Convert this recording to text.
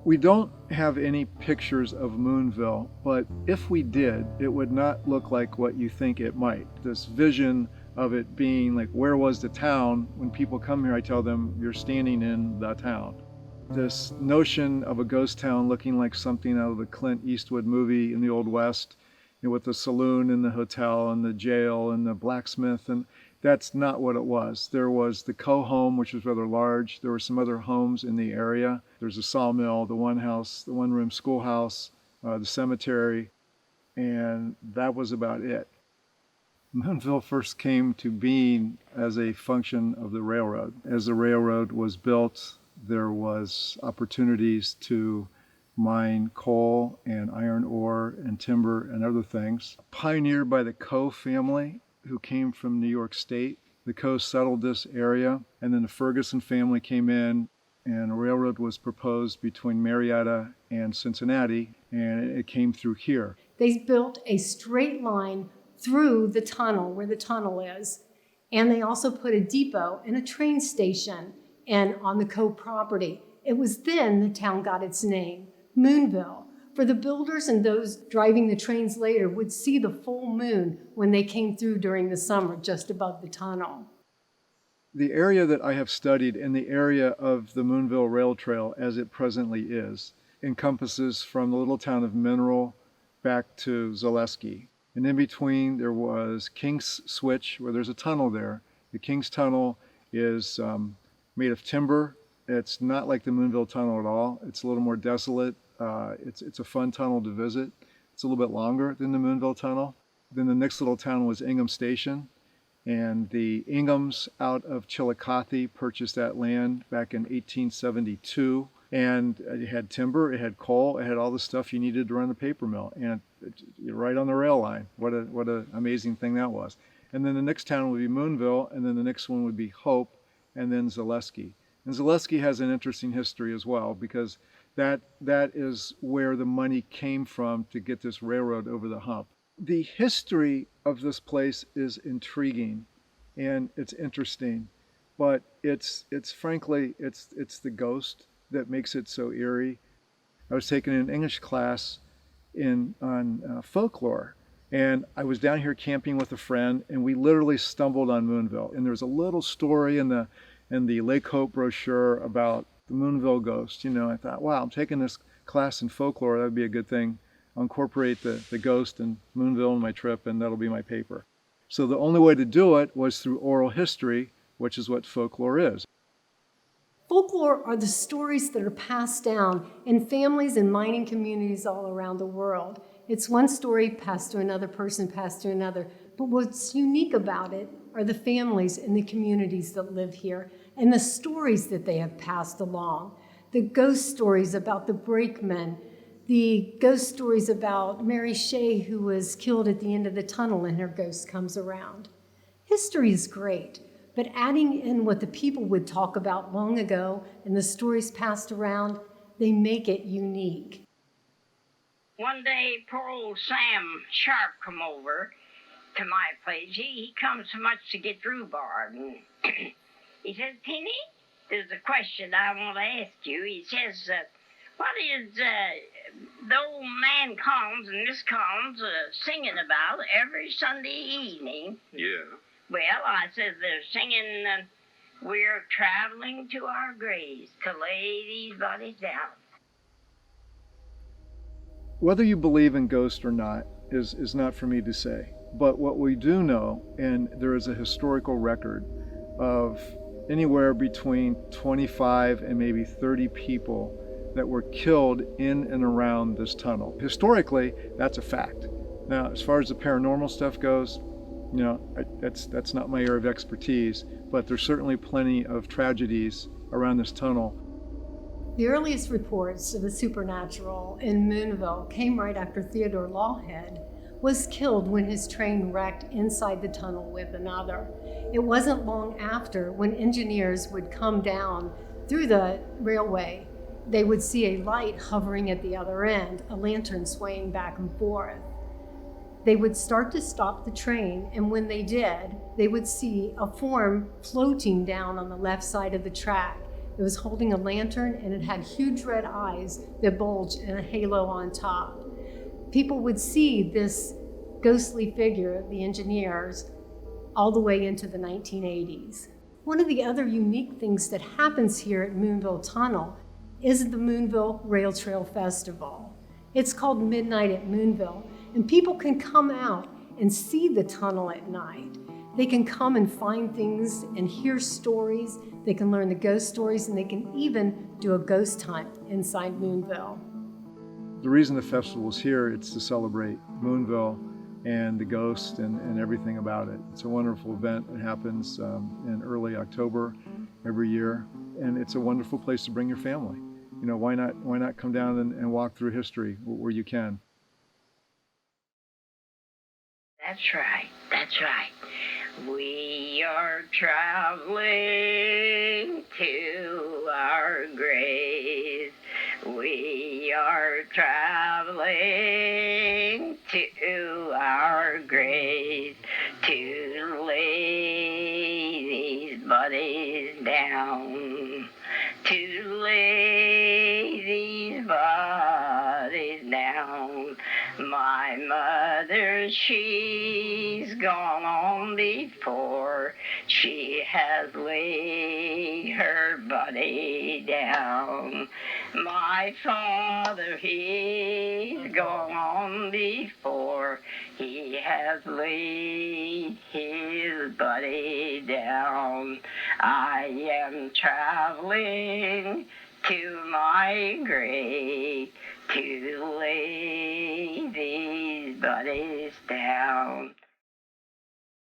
We don't have any pictures of Moonville, but if we did, it would not look like what you think it might. This vision of it being like, where was the town? When people come here, I tell them, you're standing in the town. This notion of a ghost town looking like something out of the Clint Eastwood movie in the Old West, with the saloon and the hotel and the jail and the blacksmith, and that's not what it was. There was the co-home, which was rather large. There were some other homes in the area. There's a sawmill, the one house, the one-room schoolhouse, the cemetery, and that was about it. Moonville first came to being as a function of the railroad. As the railroad was built, there was opportunities to mine coal and iron ore and timber and other things. Pioneered by the Coe family, who came from New York State. The Coe settled this area, and then the Ferguson family came in, and a railroad was proposed between Marietta and Cincinnati, and it came through here. They built a straight line through the tunnel, where the tunnel is, and they also put a depot and a train station on the Coe property. It was then the town got its name, Moonville. For the builders and those driving the trains later would see the full moon when they came through during the summer just above the tunnel. The area that I have studied and the area of the Moonville Rail Trail as it presently is encompasses from the little town of Mineral back to Zaleski. And in between there was King's Switch, where there's a tunnel there. The King's Tunnel is made of timber. It's not like the Moonville Tunnel at all. It's a little more desolate. It's a fun tunnel to visit. It's a little bit longer than the Moonville Tunnel. Then the next little town was Ingham Station, and the Inghams out of Chillicothe purchased that land back in 1872, and it had timber, it had coal, it had all the stuff you needed to run the paper mill, and right on the rail line. What an amazing thing that was. And then the next town would be Moonville, and then the next one would be Hope, and then Zaleski. And Zaleski has an interesting history as well, because that is where the money came from to get this railroad over the hump. The history of this place is intriguing and it's interesting, but it's frankly the ghost that makes it so eerie. I was taking an English class on folklore, and I was down here camping with a friend, and we literally stumbled on Moonville. And there was a little story in the Lake Hope brochure about the Moonville ghost. I thought, wow, I'm taking this class in folklore. That would be a good thing. I'll incorporate the ghost and Moonville in my trip, and that'll be my paper. So the only way to do it was through oral history, which is what folklore is. Folklore are the stories that are passed down in families and mining communities all around the world. It's one story passed to another person, passed to another. But what's unique about it are the families and the communities that live here and the stories that they have passed along. The ghost stories about the brakemen, the ghost stories about Mary Shea, who was killed at the end of the tunnel and her ghost comes around. History is great, but adding in what the people would talk about long ago and the stories passed around, they make it unique. One day, poor old Sam Sharp come over to my place. He comes so much to get rhubarb. And he says, Penny, there's a question I want to ask you. He says, what is the old man Collins and Miss Collins singing about every Sunday evening? Yeah. Well, I says they're singing, we're traveling to our graves to lay these bodies down. Whether you believe in ghosts or not is not for me to say. But what we do know, and there is a historical record of anywhere between 25 and maybe 30 people that were killed in and around this tunnel. Historically, that's a fact. Now, as far as the paranormal stuff goes, that's not my area of expertise, but there's certainly plenty of tragedies around this tunnel. The earliest reports of the supernatural in Moonville came right after Theodore Lawhead was killed when his train wrecked inside the tunnel with another. It wasn't long after when engineers would come down through the railway, they would see a light hovering at the other end, a lantern swaying back and forth. They would start to stop the train, and when they did, they would see a form floating down on the left side of the track. It was holding a lantern, and it had huge red eyes that bulged and a halo on top. People would see this ghostly figure, the engineers, all the way into the 1980s. One of the other unique things that happens here at Moonville Tunnel is the Moonville Rail Trail Festival. It's called Midnight at Moonville, and people can come out and see the tunnel at night. They can come and find things and hear stories. They can learn the ghost stories, and they can even do a ghost hunt inside Moonville. The reason the festival is here, it's to celebrate Moonville and the ghost and everything about it. It's a wonderful event. It happens in early October every year, and it's a wonderful place to bring your family. You know, why not come down and walk through history where you can? That's right, that's right. We are traveling to our graves. We are traveling to our graves to lay these bodies down. To lay these bodies down. My mother, she's gone on before. She has laid her body down. My father, he's gone on before. He has laid his body down. I am traveling to my grave to lay these bodies down.